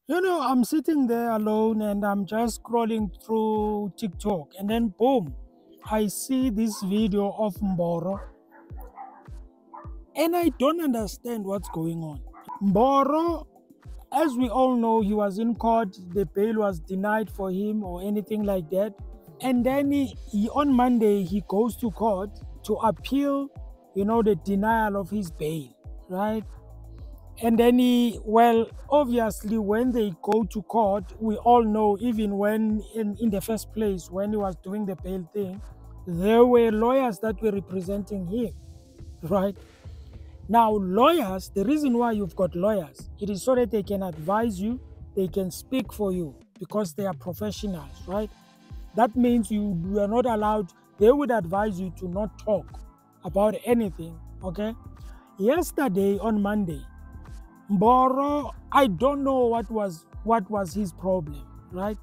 I'm sitting there alone and I'm just scrolling through TikTok, and then boom, I see this video of Mboro, and I don't understand what's going on. Mboro, as we all know, he was in court, the bail was denied for him or anything like that. And then he on Monday, he goes to court to appeal, the denial of his bail, right? And then obviously, when they go to court, we all know, even when in the first place, when he was doing the bail thing, there were lawyers that were representing him, right? Now, lawyers, the reason why you've got lawyers, it is so that they can advise you, they can speak for you because they are professionals, right? That means you are not allowed, they would advise you to not talk about anything, okay? Yesterday on Monday, Mboro, I don't know what was his problem, right?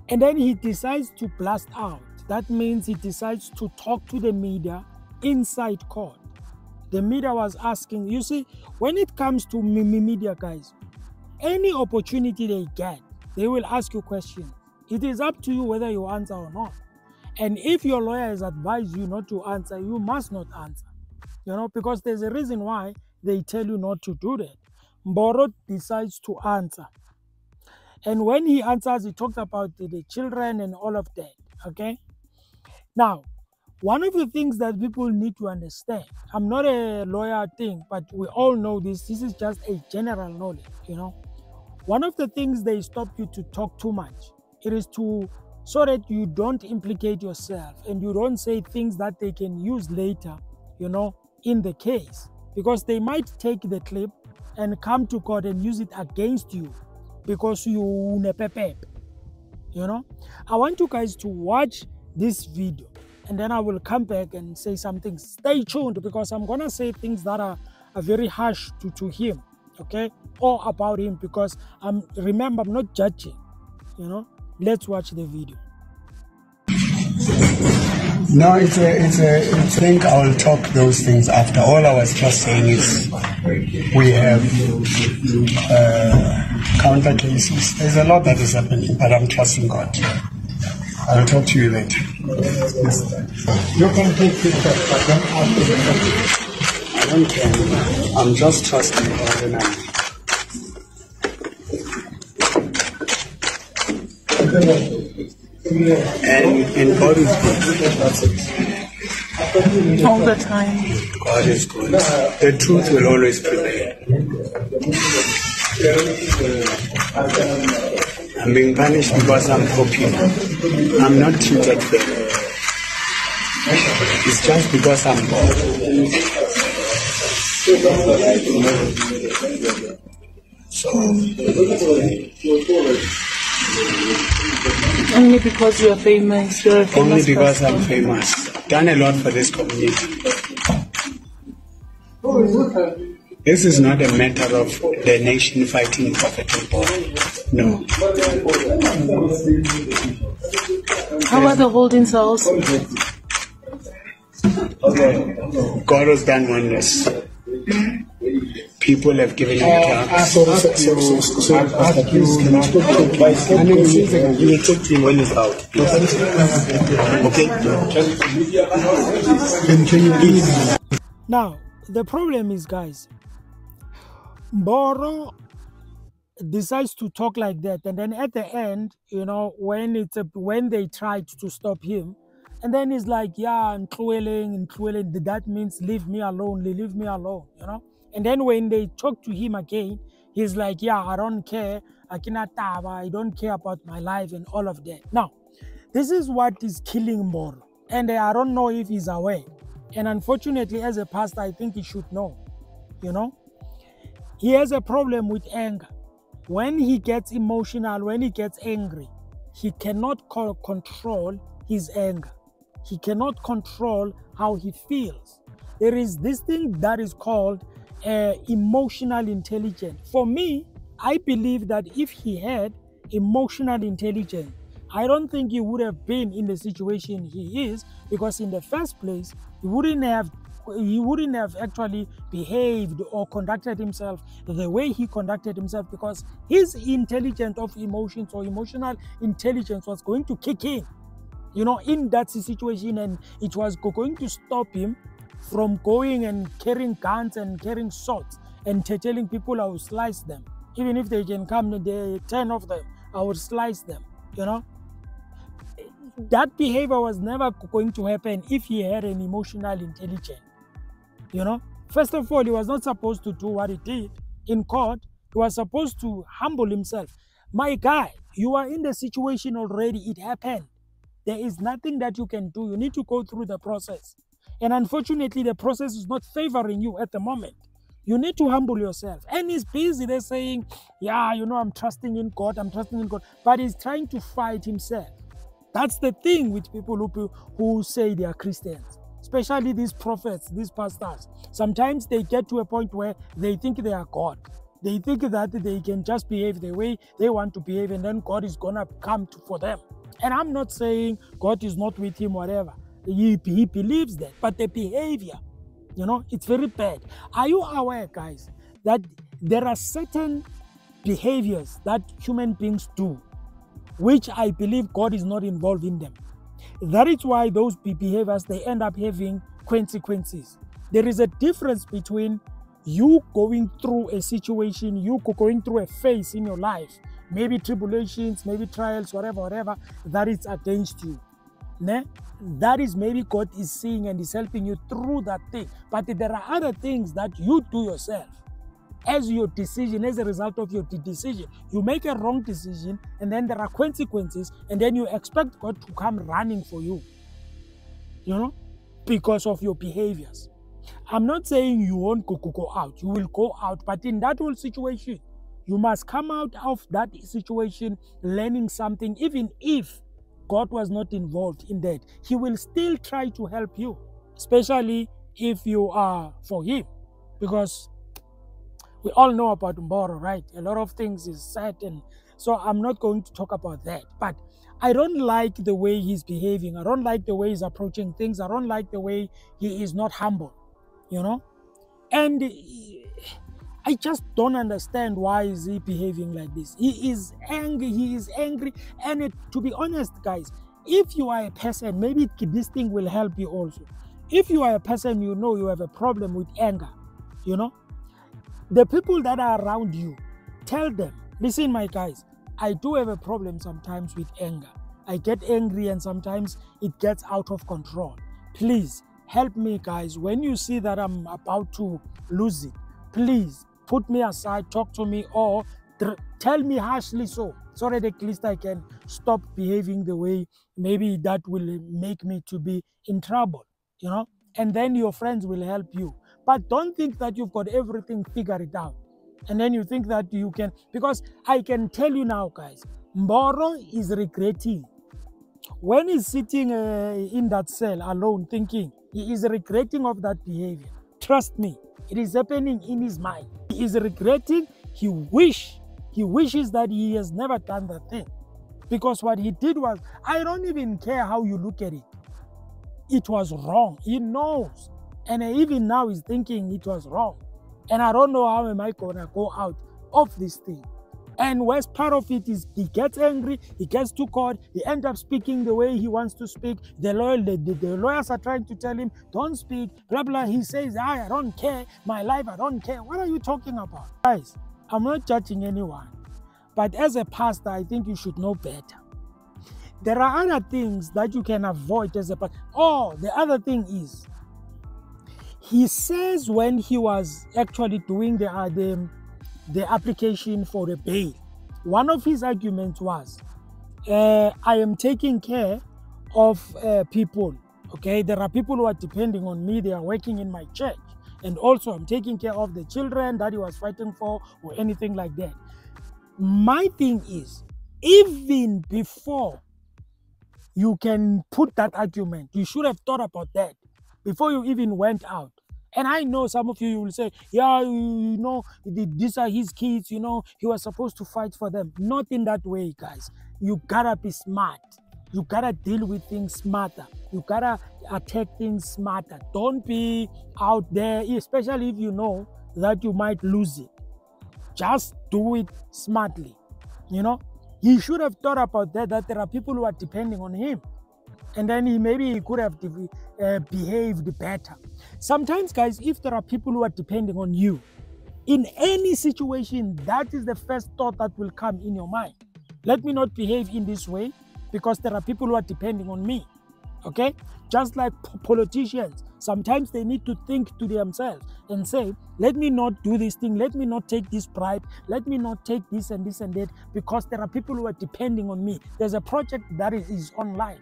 And then he decides to blast out. That means he decides to talk to the media inside court. The media was asking, you see, when it comes to media, guys, any opportunity they get, they will ask you questions. It is up to you whether you answer or not. And if your lawyer has advised you not to answer, you must not answer. Because there's a reason why they tell you not to do that. Mboro decides to answer. And when he answers, he talks about the children and all of that, okay? Now, one of the things that people need to understand, I'm not a lawyer thing, but we all know this. This is just a general knowledge, One of the things they stop you to talk too much, it is so that you don't implicate yourself and you don't say things that they can use later, in the case. Because they might take the clip and come to court and use it against you because you nepepep. I want you guys to watch this video and then I will come back and say something. Stay tuned because I'm gonna say things that are very harsh to him, okay, or about him, because remember, I'm not judging. Let's watch the video. No, I think I will talk those things after. All I was just saying is we have counter cases. There's a lot that is happening, but I'm trusting God. I'll talk to you later. You can take feedback, but don't ask me the question. I don't care. I'm just trusting God and and God is good. All the time. God is good. The truth will always prevail. I'm being punished because I'm popular. I'm not treated fairly. It's just because I'm God. So Only because you are famous. You're a famous only because person. I'm famous. I've done a lot for this community. This is not a matter of the nation fighting Prophet Mboro. No. How are the holding cells? God has done wonders. People have given him drugs. You will talk to him when he's out. Okay? Now, the problem is, guys, Mboro decides to talk like that, and then at the end, when they tried to stop him, and then he's like, yeah, and that means leave me alone, And then when they talk to him again, he's like, yeah, I don't care, I don't care about my life and all of that. Now, this is what is killing Mboro, and I don't know if he's aware. And unfortunately, as a pastor, I think he should know, He has a problem with anger. When he gets emotional, when he gets angry, he cannot control his anger. He cannot control how he feels. There is this thing that is called emotional intelligence. For me, I believe that if he had emotional intelligence, I don't think he would have been in the situation he is, because in the first place, he wouldn't have he wouldn't have actually behaved or conducted himself the way he conducted himself, because his intelligence of emotions or emotional intelligence was going to kick in, in that situation, and it was going to stop him from going and carrying guns and carrying swords and telling people I will slice them. Even if they can come, the 10 of them, I will slice them, That behavior was never going to happen if he had an emotional intelligence, First of all, he was not supposed to do what he did in court. He was supposed to humble himself. My guy, you are in the situation already. It happened. There is nothing that you can do. You need to go through the process. And unfortunately, the process is not favoring you at the moment. You need to humble yourself. And he's busy there saying, yeah, I'm trusting in God. I'm trusting in God. But he's trying to fight himself. That's the thing with people who say they are Christians, especially these prophets, these pastors. Sometimes they get to a point where they think they are God. They think that they can just behave the way they want to behave, and then God is going to come for them. And I'm not saying God is not with him, whatever. He believes that. But the behavior, it's very bad. Are you aware, guys, that there are certain behaviors that human beings do, which I believe God is not involved in them? That is why those behaviors, they end up having consequences. There is a difference between you going through a situation, you going through a phase in your life, maybe tribulations, maybe trials, whatever, that is against you. That is maybe God is seeing and is helping you through that thing. But there are other things that you do yourself as your decision, as a result of your decision. You make a wrong decision, and then there are consequences, and then you expect God to come running for you, because of your behaviors. I'm not saying you won't go out. You will go out, but in that whole situation, you must come out of that situation learning something. Even if God was not involved in that, he will still try to help you, especially if you are for him, because we all know about Mboro, right? A lot of things is said, and so I'm not going to talk about that. But I don't like the way he's behaving. I don't like the way he's approaching things. I don't like the way he is not humble, And I just don't understand why is he behaving like this. He is angry. And to be honest, guys, if you are a person, maybe this thing will help you also. If you are a person, you have a problem with anger, the people that are around you, tell them, listen, my guys, I do have a problem sometimes with anger. I get angry and sometimes it gets out of control. Please help me, guys. When you see that I'm about to lose it, please put me aside, talk to me, or tell me harshly so that at least I can stop behaving the way maybe that will make me to be in trouble, and then your friends will help you. But don't think that you've got everything figured out. And then you think that you can, because I can tell you now, guys, Mboro is regretting. When he's sitting in that cell alone thinking, he is regretting of that behavior. Trust me, it is happening in his mind. He is regretting. He wishes that he has never done that thing. Because what he did was, I don't even care how you look at it. It was wrong. He knows. And even now he's thinking it was wrong. And I don't know how am I going to go out of this thing. And worst part of it is he gets angry, he gets to court, he ends up speaking the way he wants to speak. The lawyers are trying to tell him, don't speak, blah, blah. He says, I don't care, my life, I don't care. What are you talking about? Guys, I'm not judging anyone. But as a pastor, I think you should know better. There are other things that you can avoid as a pastor. Oh, the other thing is, he says when he was actually doing the application for the bail, one of his arguments was, I am taking care of people, okay? There are people who are depending on me, they are working in my church. And also I'm taking care of the children that he was fighting for or anything like that. My thing is, even before you can put that argument, you should have thought about that before you even went out. And I know some of you will say, yeah, these are his kids, he was supposed to fight for them. Not in that way, guys. You gotta be smart. You gotta deal with things smarter. You gotta attack things smarter. Don't be out there, especially if you know that you might lose it. Just do it smartly. You know, he should have thought about that there are people who are depending on him. And then maybe he could have behaved better. Sometimes, guys, if there are people who are depending on you, in any situation, that is the first thought that will come in your mind. Let me not behave in this way because there are people who are depending on me. Okay? Just like politicians, sometimes they need to think to themselves and say, let me not do this thing, let me not take this bribe, let me not take this and this and that, because there are people who are depending on me. There's a project that is online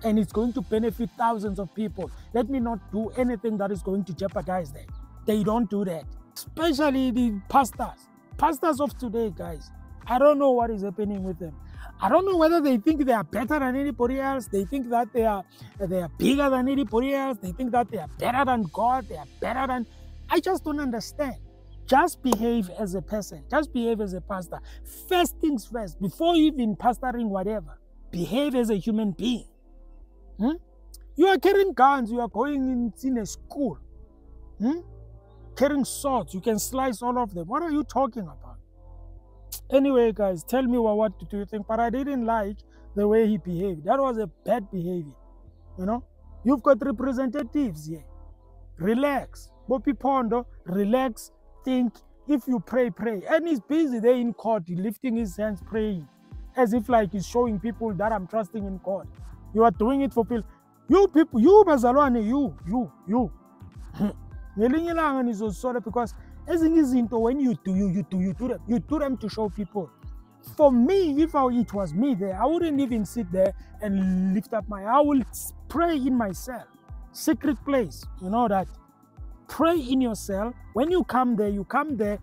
and it's going to benefit thousands of people. Let me not do anything that is going to jeopardize that. They don't do that. Especially the pastors of today, guys. I don't know what is happening with them. I don't know whether they think they are better than anybody else. They think that they are bigger than anybody else. They think that they are better than God. They are better than... I just don't understand. Just behave as a person. Just behave as a pastor. First things first. Before even pastoring whatever, behave as a human being. You are carrying guns. You are going in a school. Carrying swords. You can slice all of them. What are you talking about? Anyway, guys, tell me what do you think? But I didn't like the way he behaved. That was a bad behavior. You know, you've got representatives here. Relax. Bopi Pondo, relax, think. If you pray, pray. And he's busy there in court, lifting his hands, praying. As if like he's showing people that I'm trusting in God. You are doing it for people. You people, you Bazalwane, you. Because when you do them to show people. For me, if it was me there, I wouldn't even sit there and lift up my... I will pray in my cell. Secret place, you know that. Pray in your cell. When you come there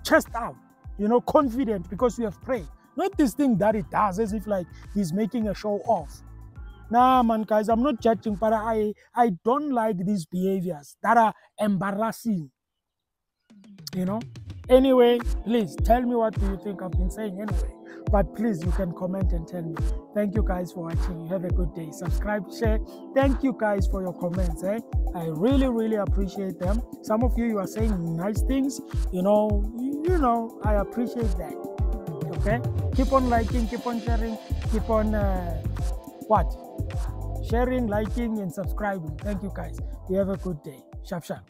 chest out, you know, confident because you have prayed. Not this thing that it does as if like he's making a show off. Nah, man, guys, I'm not judging, but I don't like these behaviors that are embarrassing. You know? Anyway, please tell me what do you think I've been saying anyway. But please, you can comment and tell me. Thank you guys for watching. You have a good day. Subscribe, share. Thank you guys for your comments. I really, really appreciate them. Some of you are saying nice things. You know, I appreciate that. Okay? Keep on liking, keep on sharing, keep on sharing, liking, and subscribing. Thank you guys. You have a good day. Sharp, sharp.